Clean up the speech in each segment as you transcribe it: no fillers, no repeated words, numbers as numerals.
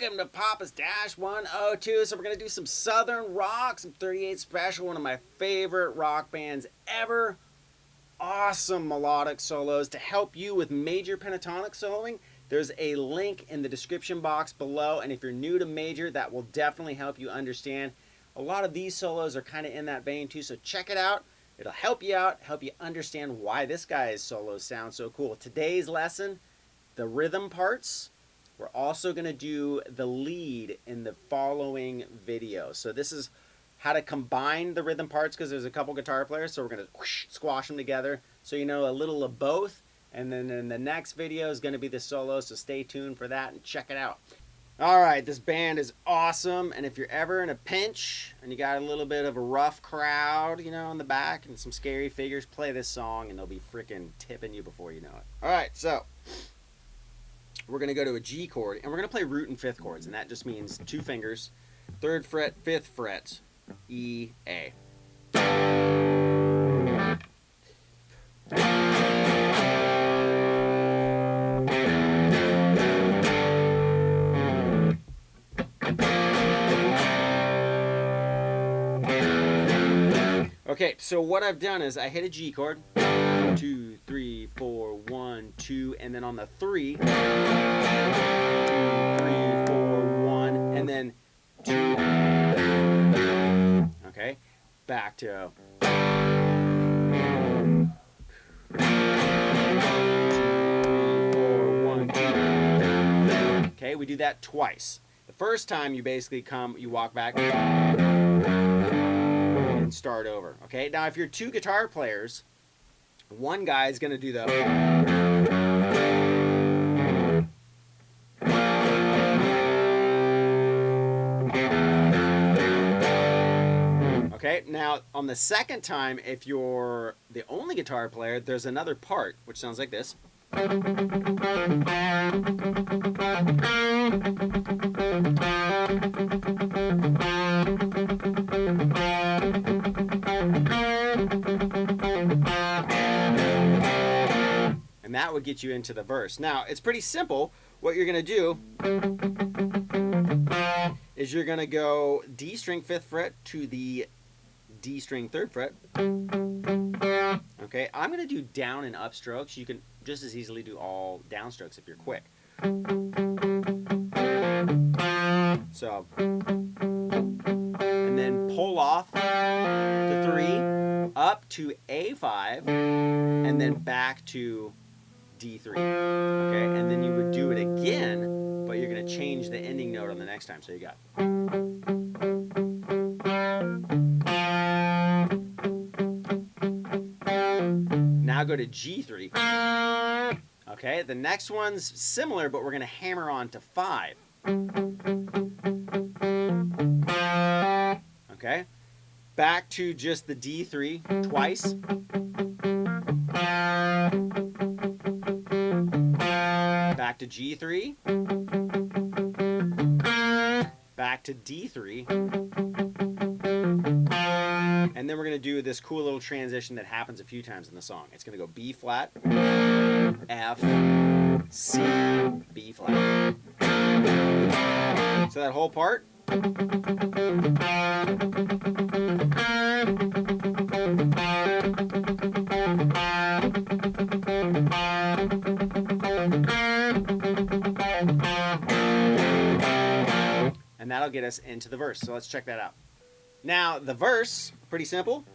Welcome to Papastache 102. So we're going to do some Southern rock, some 38 Special, one of my favorite rock bands ever. Awesome melodic solos to help you with major pentatonic soloing. There's a link in the description box below, and if you're new to major, that will definitely help you understand. A lot of these solos are kind of in that vein too, so check it out. It'll help you out, help you understand why this guy's solos sound so cool. Today's lesson, the rhythm parts. We're also going to do the lead in the following video. So this is how to combine the rhythm parts because there's a couple guitar players. So we're going to squash them together so you know a little of both. And then in the next video is going to be the solo. So stay tuned for that and check it out. All right, this band is awesome. And if you're ever in a pinch and you got a little bit of a rough crowd, you know, in the back and some scary figures, play this song and they'll be freaking tipping you before you know it. All right, so we're going to go to a G chord, and we're going to play root and fifth chords, and that just means two fingers, 3rd fret, 5th fret, E, A. Okay, so what I've done is I hit a G chord, 2, 3, 4, 1, 2, and then on the 3, 2, 3, 4, 1, and then 2. Okay, back to 2, 3, 4, 1, 2. Okay, we do that twice. The first time you basically you walk back and start over. Okay, now if you're two guitar players, one guy is going to do the okay, now on the second time, if you're the only guitar player, there's another part which sounds like this. And that would get you into the verse. Now, it's pretty simple. What you're going to do is you're going to go D string 5th fret to the D string 3rd fret. Okay, I'm going to do down and up strokes. You can just as easily do all down strokes if you're quick. So, and then pull off the 3 up to A5 and then back to D3. Okay, and then you would do it again, but you're going to change the ending note on the next time. So you got. Now go to G3. Okay, the next one's similar, but we're going to hammer on to 5. Okay, back to just the D3 twice. Back to G3. Back to D3. And then we're going to do this cool little transition that happens a few times in the song. It's going to go B flat, F, C, B flat. So that whole part. And that'll get us into the verse. So let's check that out. Now, the verse, pretty simple.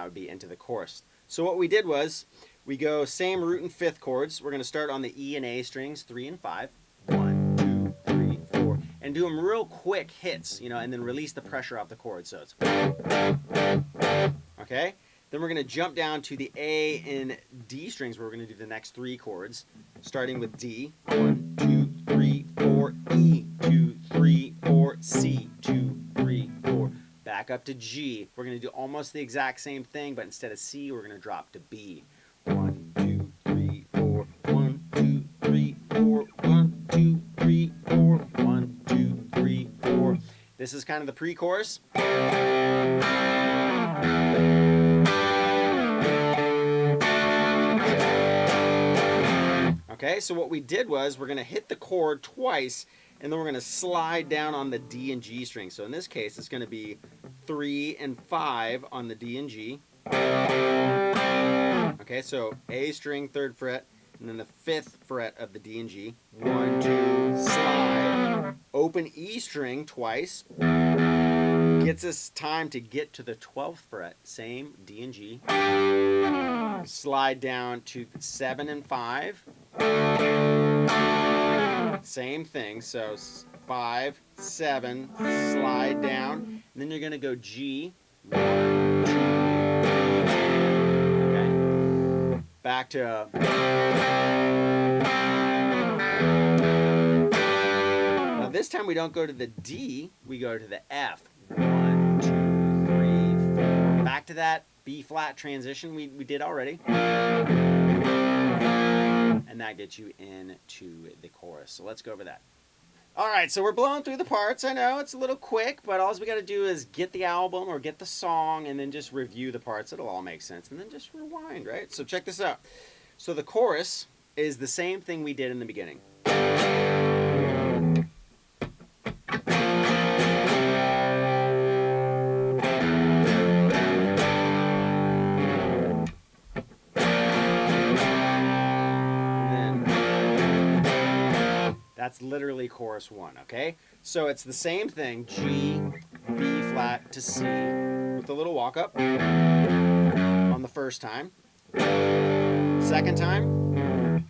Would be into the chorus. So what we did was we go same root and 5th chords. We're going to start on the E and A strings, 3 and 5. 1, 2, 3, 4, and do them real quick hits, you know, and then release the pressure off the chord. So it's okay. Then we're going to jump down to the A and D strings where we're going to do the next 3 chords, starting with D. 1, 2, 3, 4, E. 2, 3, 4. C, 2, 3, 4. Back up to G. We're going to do almost the exact same thing, but instead of C, we're going to drop to B. 1, 2, 3, 4. 1, 2, 3, 4. 1, 2, 3, 4. 1, 2, 3, 4. This is kind of the pre-chorus. Okay, so what we did was we're going to hit the chord twice, and then we're going to slide down on the D and G string. So in this case, it's going to be 3 and 5 on the D and G. Okay, so A string, 3rd fret, and then the 5th fret of the D and G. 1, 2, slide. Open E string twice. Gets us time to get to the 12th fret. Same D and G. Slide down to 7 and 5. Same thing. So 5, 7, slide down. And then you're going to go G. 1, 2, 3. Okay. Back to. Now this time we don't go to the D, we go to the F. 1, 2, 3, 4. Back to that B flat transition we did already. And that gets you into the chorus. So let's go over that. All right, so we're blowing through the parts. I know it's a little quick, but all we got to do is get the album or get the song and then just review the parts. It'll all make sense. And then just rewind, right? So check this out. So the chorus is the same thing we did in the beginning. That's literally chorus 1, okay? So it's the same thing, G, B flat to C, with a little walk up on the first time. Second time,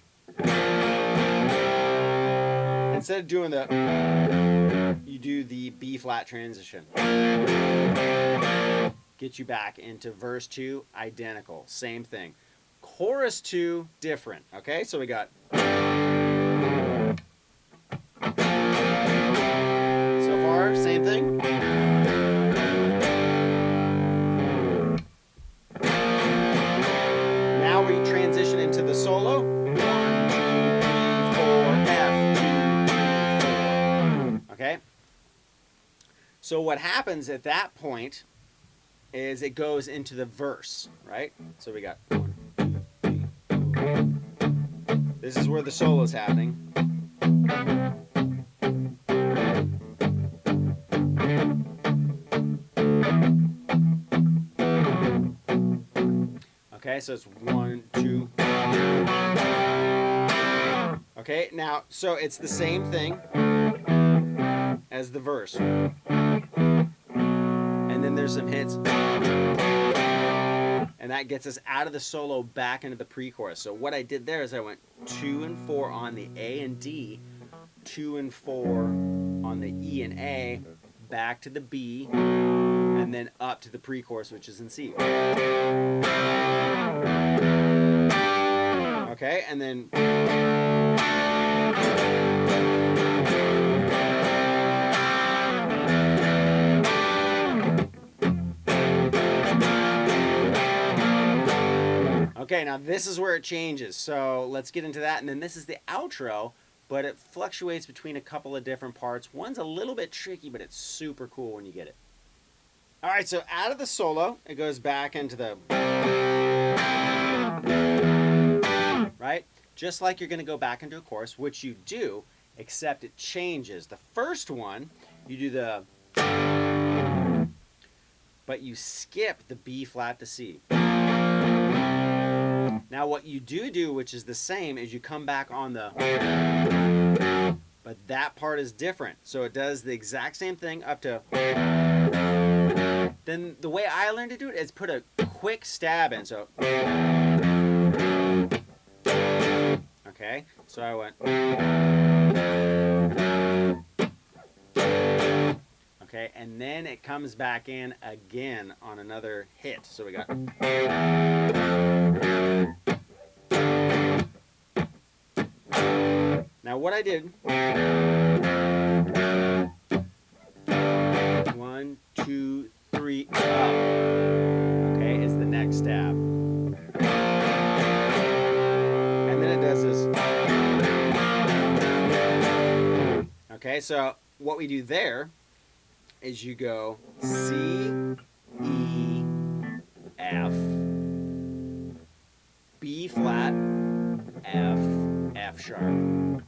instead of doing the, you do the B flat transition. Get you back into verse 2, identical, same thing. Chorus 2, different, okay? So we got. Same thing. Now we transition into the solo. 1, 2, 3, 4, F, 2, 3, 4. Okay? So what happens at that point is it goes into the verse, right? So we got 1, 2, 3, 4. This is where the solo is happening. Okay, so it's 1, 2. Okay, now, so it's the same thing as the verse. And then there's some hits. And that gets us out of the solo back into the pre-chorus. So what I did there is I went 2 and 4 on the A and D, 2 and 4 on the E and A, back to the B, and then up to the pre-chorus, which is in C. Okay, and then okay, now this is where it changes. So let's get into that, and then this is the outro. But it fluctuates between a couple of different parts. One's a little bit tricky, but it's super cool when you get it. All right, so out of the solo, it goes back into the, right? Just like you're going to go back into a chorus, which you do, except it changes. The first one, you do the, but you skip the B flat to C. Now what you do, which is the same, is you come back on the, but that part is different. So it does the exact same thing up to, then the way I learned to do it is put a quick stab in. So, okay, so I went, okay, and then it comes back in again on another hit. So we got, now what I did Okay, so what we do there is you go C, E, F, B flat, F, F sharp.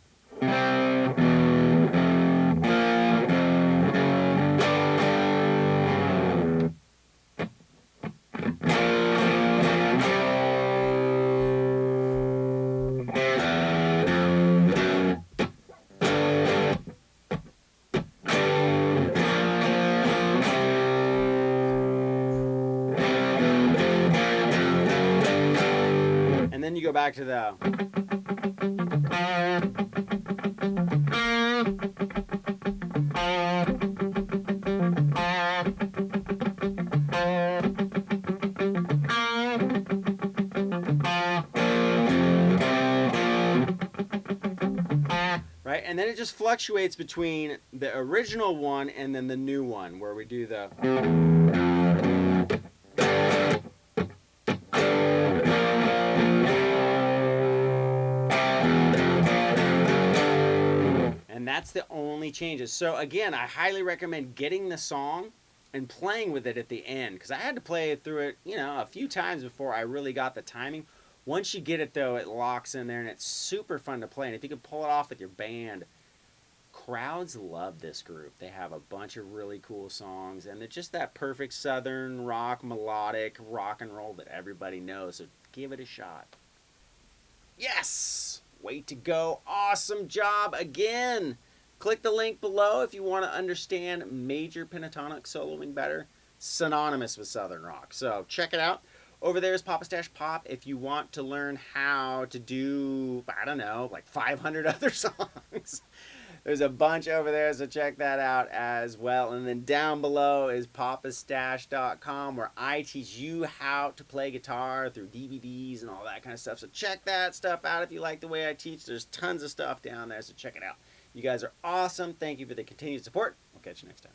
And then you go back to the right, and then it just fluctuates between the original one and then the new one where we do the and that's the only changes. So again, I highly recommend getting the song and playing with it at the end, because I had to play through it, you know, a few times before I really got the timing. Once you get it though, it locks in there and it's super fun to play. And if you can pull it off with your band, crowds love this group. They have a bunch of really cool songs, and it's just that perfect southern rock, melodic rock and roll that everybody knows. So give it a shot. Yes! Way to go. Awesome job again. Click the link below if you want to understand major pentatonic soloing better. Synonymous with southern rock. So check it out. Over there is Papastache Pop if you want to learn how to do, I don't know, like 500 other songs. There's a bunch over there, so check that out as well. And then down below is papastache.com, where I teach you how to play guitar through DVDs and all that kind of stuff. So check that stuff out if you like the way I teach. There's tons of stuff down there, so check it out. You guys are awesome. Thank you for the continued support. We'll catch you next time.